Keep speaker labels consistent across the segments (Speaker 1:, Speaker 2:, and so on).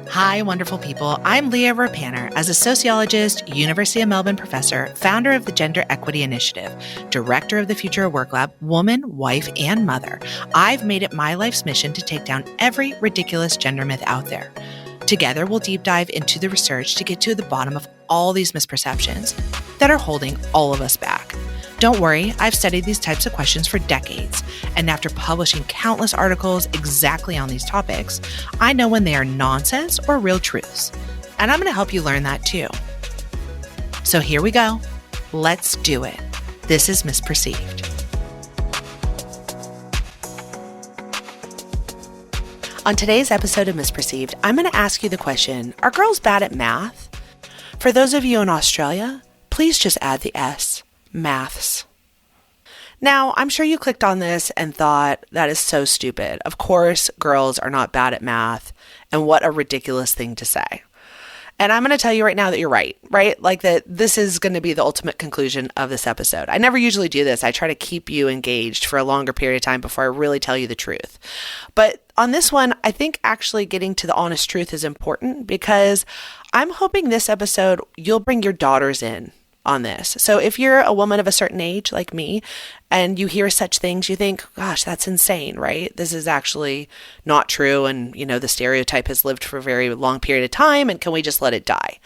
Speaker 1: Hi, wonderful people. I'm Leah Rapaner. As a sociologist, University of Melbourne professor, founder of the Gender Equity Initiative, director of the Future of Work Lab, woman, wife, and mother, I've made it my life's mission to take down every ridiculous gender myth out there. Together, we'll deep dive into the research to get to the bottom of all these misperceptions that are holding all of us back. Don't worry, I've studied these types of questions for decades, and after publishing countless articles exactly on these topics, I know when they are nonsense or real truths. And I'm going to help you learn that too. So here we go. Let's do it. This is Misperceived. On today's episode of Misperceived, I'm going to ask you the question, are girls bad at math? For those of you in Australia, please just add the S. Maths. Now, I'm sure you clicked on this and thought, that is so stupid. Of course, girls are not bad at math, and what a ridiculous thing to say. And I'm going to tell you right now that you're right? Like that this is going to be the ultimate conclusion of this episode. I never usually do this. I try to keep you engaged for a longer period of time before I really tell you the truth. But on this one, I think actually getting to the honest truth is important because I'm hoping this episode, you'll bring your daughters in on this. So if you're a woman of a certain age like me and you hear such things, you think, gosh, that's insane, right? This is actually not true. And, the stereotype has lived for a very long period of time. And can we just let it die?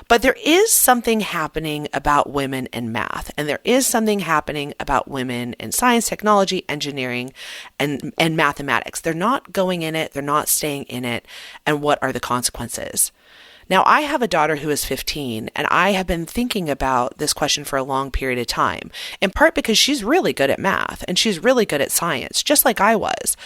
Speaker 1: But there is something happening about women in math. And there is something happening about women in science, technology, engineering, and mathematics. They're not going in it. They're not staying in it. And what are the consequences? Now, I have a daughter who is 15, and I have been thinking about this question for a long period of time, in part because she's really good at math and she's really good at science, just like I was.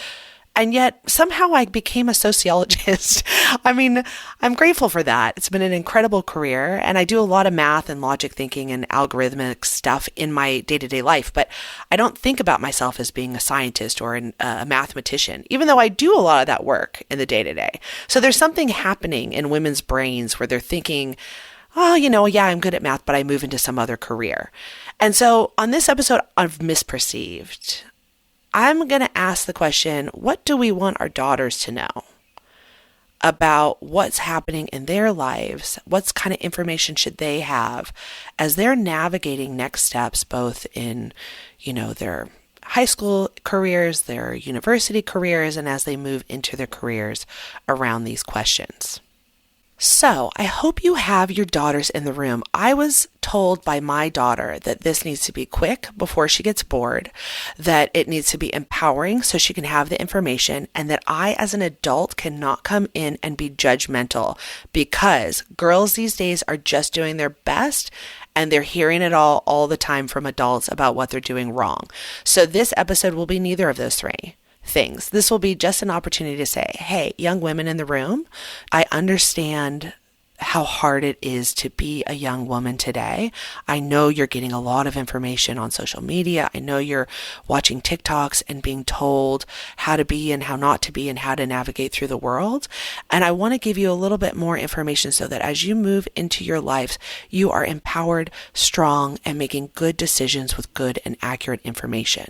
Speaker 1: And yet somehow I became a sociologist. I mean, I'm grateful for that. It's been an incredible career, and I do a lot of math and logic thinking and algorithmic stuff in my day-to-day life, but I don't think about myself as being a scientist or a mathematician, even though I do a lot of that work in the day-to-day. So there's something happening in women's brains where they're thinking, oh, yeah, I'm good at math, but I move into some other career. And so on this episode of Misperceived, I'm going to ask the question, what do we want our daughters to know about what's happening in their lives? What kind of information should they have as they're navigating next steps, both in, their high school careers, their university careers, and as they move into their careers around these questions? So I hope you have your daughters in the room. I was told by my daughter that this needs to be quick before she gets bored, that it needs to be empowering so she can have the information, and that I as an adult cannot come in and be judgmental because girls these days are just doing their best and they're hearing it all the time from adults about what they're doing wrong. So this episode will be neither of those three things. This will be just an opportunity to say, hey, young women in the room, I understand how hard it is to be a young woman today. I know you're getting a lot of information on social media. I know you're watching TikToks and being told how to be and how not to be and how to navigate through the world. And I want to give you a little bit more information so that as you move into your lives, you are empowered, strong, and making good decisions with good and accurate information.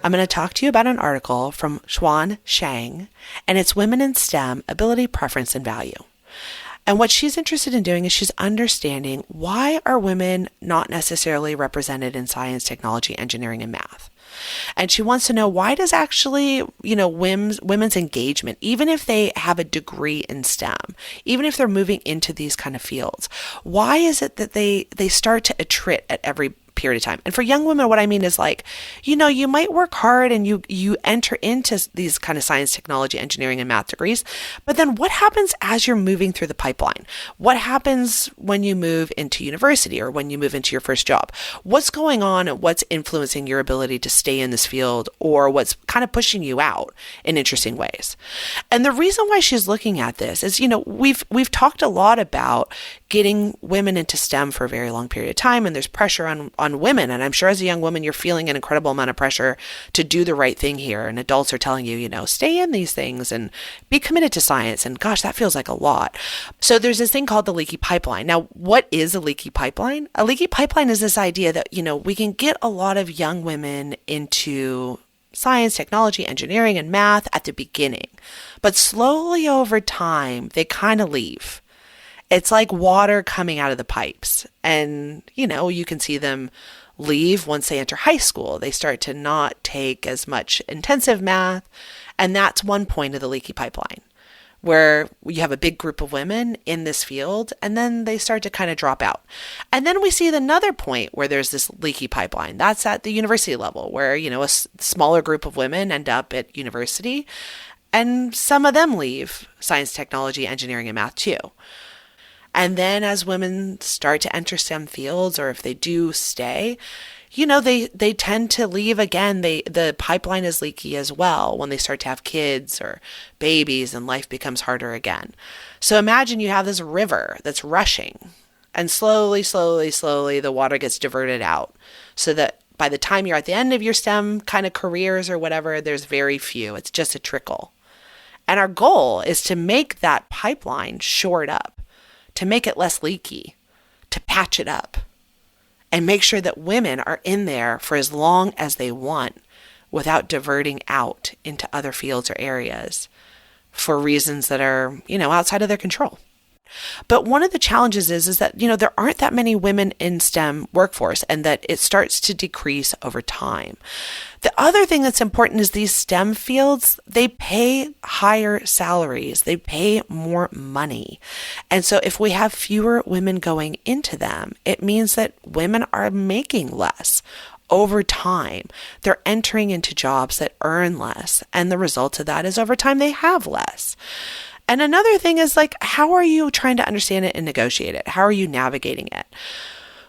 Speaker 1: I'm going to talk to you about an article from Xuan Shang, and it's Women in STEM, Ability, Preference, and Value. And what she's interested in doing is she's understanding why are women not necessarily represented in science, technology, engineering, and math. And she wants to know why does actually, women's engagement, even if they have a degree in STEM, even if they're moving into these kind of fields, why is it that they start to attrit at every period of time? And for young women, what I mean is you might work hard and you enter into these kind of science, technology, engineering, and math degrees, but then what happens as you're moving through the pipeline? What happens when you move into university or when you move into your first job? What's going on and what's influencing your ability to stay in this field, or what's kind of pushing you out in interesting ways? And the reason why she's looking at this is, we've talked a lot about getting women into STEM for a very long period of time, and there's pressure on women. And I'm sure as a young woman, you're feeling an incredible amount of pressure to do the right thing here. And adults are telling you, stay in these things and be committed to science. And gosh, that feels like a lot. So there's this thing called the leaky pipeline. Now, what is a leaky pipeline? A leaky pipeline is this idea that, we can get a lot of young women into science, technology, engineering, and math at the beginning. But slowly over time, they kind of leave. It's like water coming out of the pipes. And, you can see them leave once they enter high school. They start to not take as much intensive math. And that's one point of the leaky pipeline, where you have a big group of women in this field, and then they start to kind of drop out. And then we see another point where there's this leaky pipeline. That's at the university level, where, a smaller group of women end up at university, and some of them leave science, technology, engineering, and math too. And then as women start to enter STEM fields, or if they do stay, they tend to leave again. The pipeline is leaky as well when they start to have kids or babies and life becomes harder again. So imagine you have this river that's rushing, and slowly, the water gets diverted out, so that by the time you're at the end of your STEM kind of careers or whatever, there's very few. It's just a trickle. And our goal is to make that pipeline shored up, to make it less leaky, to patch it up, and make sure that women are in there for as long as they want without diverting out into other fields or areas for reasons that are, outside of their control. But one of the challenges is that, there aren't that many women in STEM workforce, and that it starts to decrease over time. The other thing that's important is these STEM fields, they pay higher salaries, they pay more money. And so if we have fewer women going into them, it means that women are making less over time. They're entering into jobs that earn less. And the result of that is over time, they have less. And another thing is, how are you trying to understand it and negotiate it? How are you navigating it?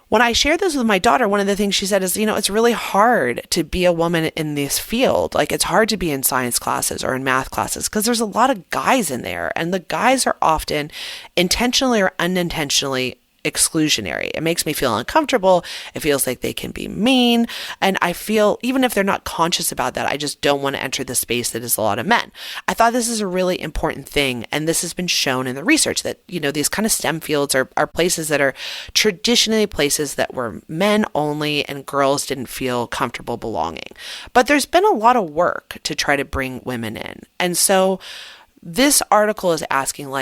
Speaker 1: When I shared this with my daughter, one of the things she said is, it's really hard to be a woman in this field. It's hard to be in science classes or in math classes because there's a lot of guys in there, and the guys are often intentionally or unintentionally exclusionary. It makes me feel uncomfortable. It feels like they can be mean. And I feel, even if they're not conscious about that, I just don't want to enter the space that is a lot of men. I thought this is a really important thing. And this has been shown in the research that, these kind of STEM fields are places that are traditionally places that were men only, and girls didn't feel comfortable belonging. But there's been a lot of work to try to bring women in. And so this article is asking,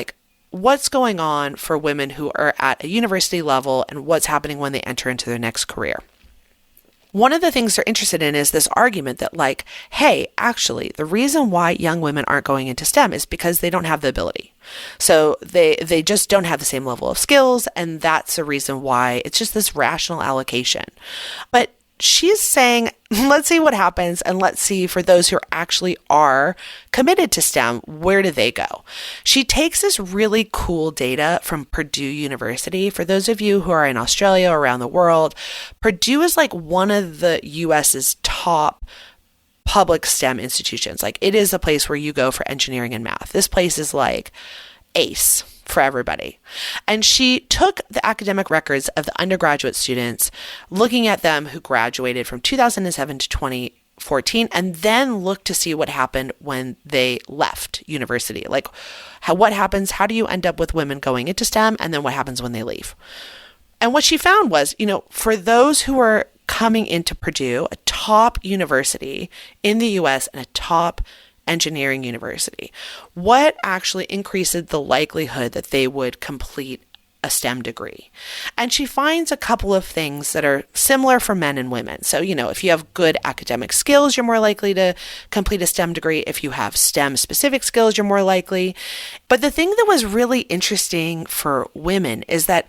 Speaker 1: what's going on for women who are at a university level, and what's happening when they enter into their next career. One of the things they're interested in is this argument that hey, actually, the reason why young women aren't going into STEM is because they don't have the ability. So they just don't have the same level of skills, and that's the reason why it's just this rational allocation. But she's saying, let's see what happens, and let's see for those who actually are committed to STEM, where do they go? She takes this really cool data from Purdue University. For those of you who are in Australia or around the world, Purdue is one of the US's top public STEM institutions. It is a place where you go for engineering and math. This place is ace for everybody. And she took the academic records of the undergraduate students, looking at them who graduated from 2007 to 2014, and then looked to see what happened when they left university. What happens? How do you end up with women going into STEM? And then what happens when they leave? And what she found was, for those who are coming into Purdue, a top university in the US and a top engineering university, what actually increases the likelihood that they would complete a STEM degree? And she finds a couple of things that are similar for men and women. So, if you have good academic skills, you're more likely to complete a STEM degree. If you have STEM specific skills, you're more likely. But the thing that was really interesting for women is that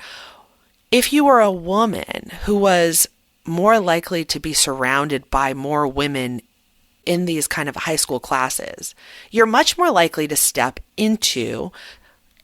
Speaker 1: if you were a woman who was more likely to be surrounded by more women in these kind of high school classes, you're much more likely to step into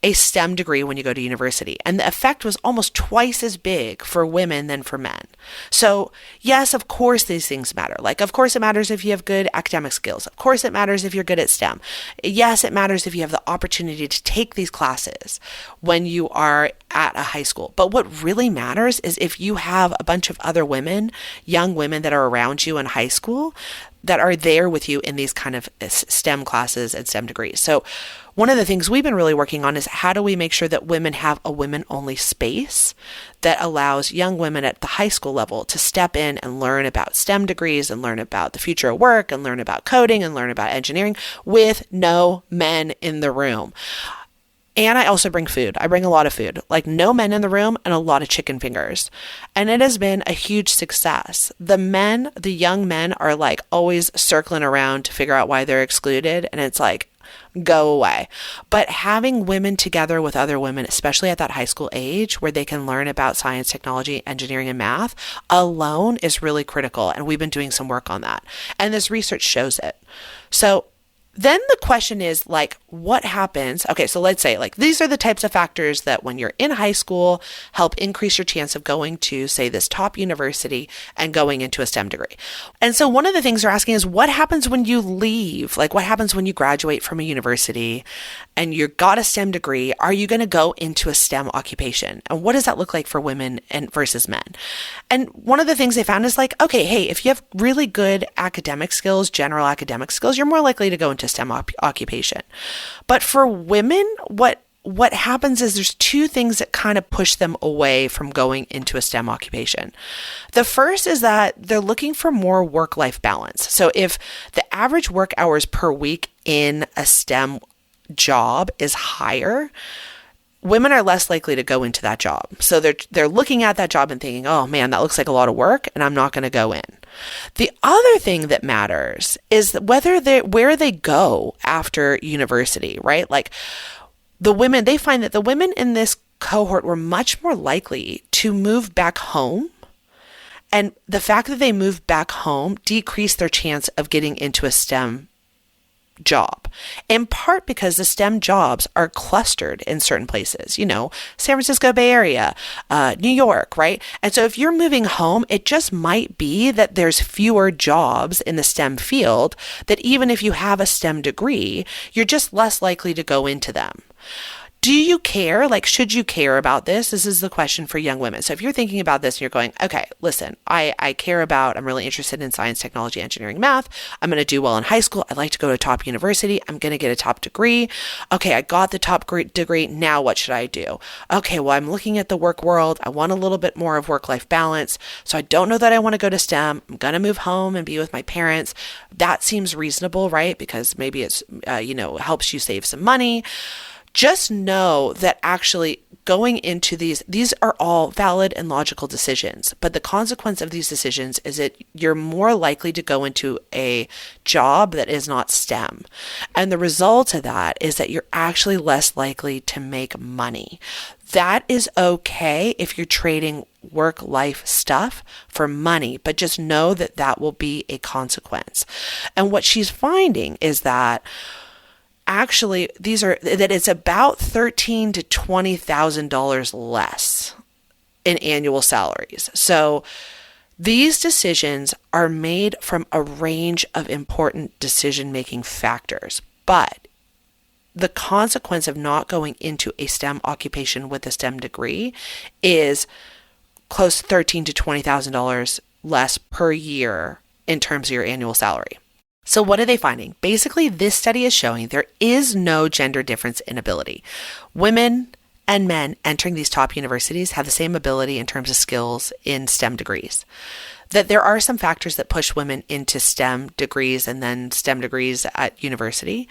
Speaker 1: a STEM degree when you go to university. And the effect was almost twice as big for women than for men. So yes, of course, these things matter. Of course it matters if you have good academic skills. Of course it matters if you're good at STEM. Yes, it matters if you have the opportunity to take these classes when you are at a high school. But what really matters is if you have a bunch of other women, young women that are around you in high school that are there with you in these kind of STEM classes and STEM degrees. So one of the things we've been really working on is how do we make sure that women have a women-only space that allows young women at the high school level to step in and learn about STEM degrees and learn about the future of work and learn about coding and learn about engineering with no men in the room. And I also bring food. I bring a lot of food, like no men in the room and a lot of chicken fingers. And it has been a huge success. The young men are like always circling around to figure out why they're excluded. And it's like, go away. But having women together with other women, especially at that high school age where they can learn about science, technology, engineering, and math alone is really critical. And we've been doing some work on that. And this research shows it. So then the question is like, what happens? Okay, so let's say like these are the types of factors that when you're in high school help increase your chance of going to, say, this top university and going into a STEM degree. And so one of the things they're asking is what happens when you leave? Like what happens when you graduate from a university and you got a STEM degree? Are you going to go into a STEM occupation? And what does that look like for women and versus men? And one of the things they found is like, okay, hey, if you have really good academic skills, general academic skills, you're more likely to go into STEM occupation. But for women, what happens is there's two things that kind of push them away from going into a STEM occupation. The first is that they're looking for more work-life balance. So if the average work hours per week in a STEM job is higher, women are less likely to go into that job. So they're looking at that job and thinking, oh man, that looks like a lot of work and I'm not going to go in. The other thing that matters is where they go after university, right? Like they find that the women in this cohort were much more likely to move back home. And the fact that they moved back home decreased their chance of getting into a STEM job, in part because the STEM jobs are clustered in certain places, San Francisco Bay Area, New York, right? And so if you're moving home, it just might be that there's fewer jobs in the STEM field that even if you have a STEM degree, you're just less likely to go into them. Do you care? Like, should you care about this? This is the question for young women. So if you're thinking about this and you're going, okay, listen, I'm really interested in science, technology, engineering, math. I'm going to do well in high school. I'd like to go to a top university. I'm going to get a top degree. Okay, I got the top degree. Now what should I do? Okay, well, I'm looking at the work world. I want a little bit more of work-life balance. So I don't know that I want to go to STEM. I'm going to move home and be with my parents. That seems reasonable, right? Because maybe it's, helps you save some money. Just know that actually going into these are all valid and logical decisions, but the consequence of these decisions is that you're more likely to go into a job that is not STEM. And the result of that is that you're actually less likely to make money. That is okay if you're trading work-life stuff for money, but just know that that will be a consequence. And what she's finding is that actually, it's about $13,000 to $20,000 less in annual salaries. So these decisions are made from a range of important decision-making factors, but the consequence of not going into a STEM occupation with a STEM degree is close to $13,000 to $20,000 less per year in terms of your annual salary. So what are they finding? Basically, this study is showing there is no gender difference in ability. Women and men entering these top universities have the same ability in terms of skills in STEM degrees. That there are some factors that push women into STEM degrees and then STEM degrees at university.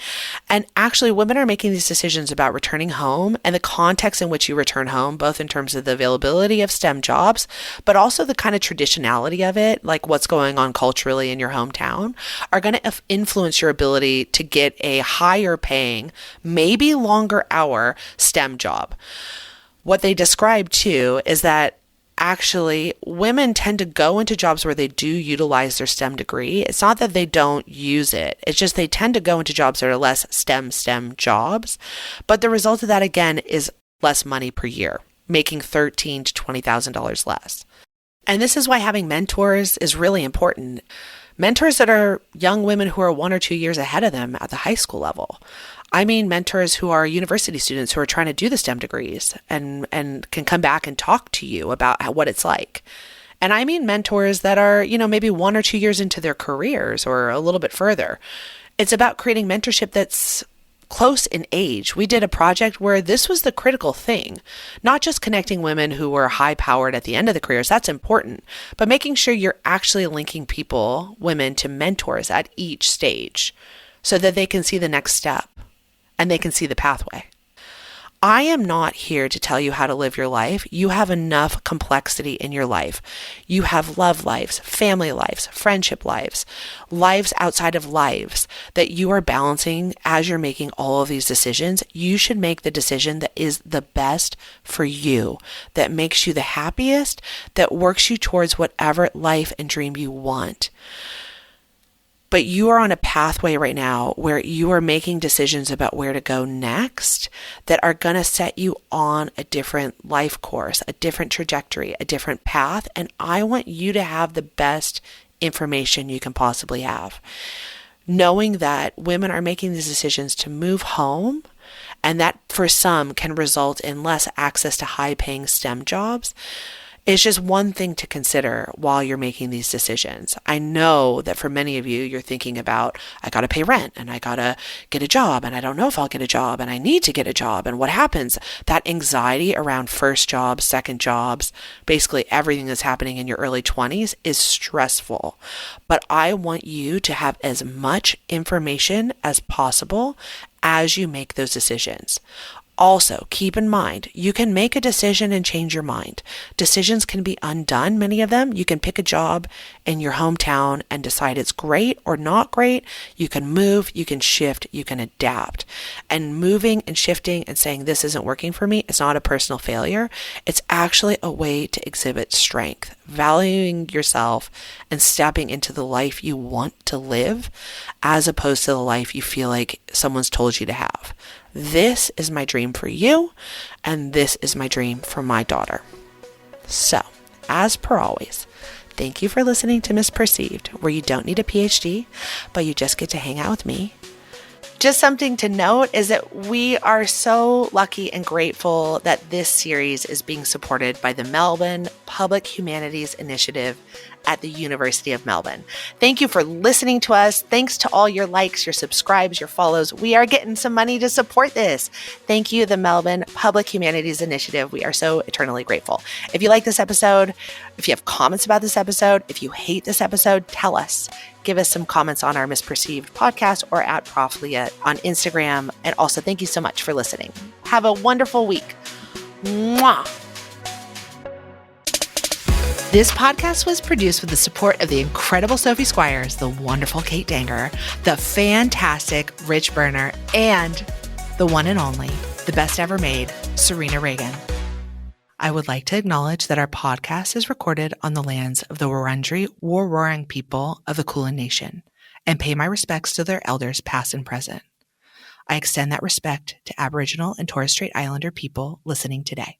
Speaker 1: And actually, women are making these decisions about returning home and the context in which you return home, both in terms of the availability of STEM jobs, but also the kind of traditionality of it, like what's going on culturally in your hometown, are going to influence your ability to get a higher paying, maybe longer hour STEM job. What they describe too is that actually, women tend to go into jobs where they do utilize their STEM degree. It's not that they don't use it. It's just they tend to go into jobs that are less STEM jobs. But the result of that, again, is less money per year, making $13,000 to $20,000 less. And this is why having mentors is really important. mentors that are young women who are 1 or 2 years ahead of them at the high school level. I mean mentors who are university students who are trying to do the STEM degrees and can come back and talk to you about what it's like. And I mean mentors that are, maybe 1 or 2 years into their careers or a little bit further. It's about creating mentorship that's close in age. We did a project where this was the critical thing, not just connecting women who were high powered at the end of the careers. That's important, but making sure you're actually linking women to mentors at each stage so that they can see the next step and they can see the pathway. I am not here to tell you how to live your life. You have enough complexity in your life. You have love lives, family lives, friendship lives, lives outside of lives that you are balancing as you're making all of these decisions. You should make the decision that is the best for you, that makes you the happiest, that works you towards whatever life and dream you want. But you are on a pathway right now where you are making decisions about where to go next that are going to set you on a different life course, a different trajectory, a different path. And I want you to have the best information you can possibly have. Knowing that women are making these decisions to move home, and that for some can result in less access to high-paying STEM jobs, it's just one thing to consider while you're making these decisions. I know that for many of you, you're thinking about, I got to pay rent and I got to get a job and I don't know if I'll get a job and I need to get a job. And what happens? That anxiety around first jobs, second jobs, basically everything that's happening in your early 20s is stressful. But I want you to have as much information as possible as you make those decisions. Also, keep in mind, you can make a decision and change your mind. Decisions can be undone, many of them. You can pick a job in your hometown and decide it's great or not great. You can move, you can shift, you can adapt. And moving and shifting and saying this isn't working for me, it's not a personal failure. It's actually a way to exhibit strength, valuing yourself and stepping into the life you want to live as opposed to the life you feel like someone's told you to have. This is my dream for you, and this is my dream for my daughter. So, as per always, thank you for listening to Misperceived, where you don't need a PhD, but you just get to hang out with me. Just something to note is that we are so lucky and grateful that this series is being supported by the Melbourne Public Humanities Initiative at the University of Melbourne. Thank you for listening to us. Thanks to all your likes, your subscribes, your follows. We are getting some money to support this. Thank you, the Melbourne Public Humanities Initiative. We are so eternally grateful. If you like this episode, if you have comments about this episode, if you hate this episode, tell us. Give us some comments on our Misperceived podcast or at Prof. Leah on Instagram. And also, thank you so much for listening. Have a wonderful week. Mwah. This podcast was produced with the support of the incredible Sophie Squires, the wonderful Kate Danger, the fantastic Rich Berner, and the one and only, the best ever made, Serena Reagan. I would like to acknowledge that our podcast is recorded on the lands of the Wurundjeri Woi-wurrung people of the Kulin Nation and pay my respects to their elders past and present. I extend that respect to Aboriginal and Torres Strait Islander people listening today.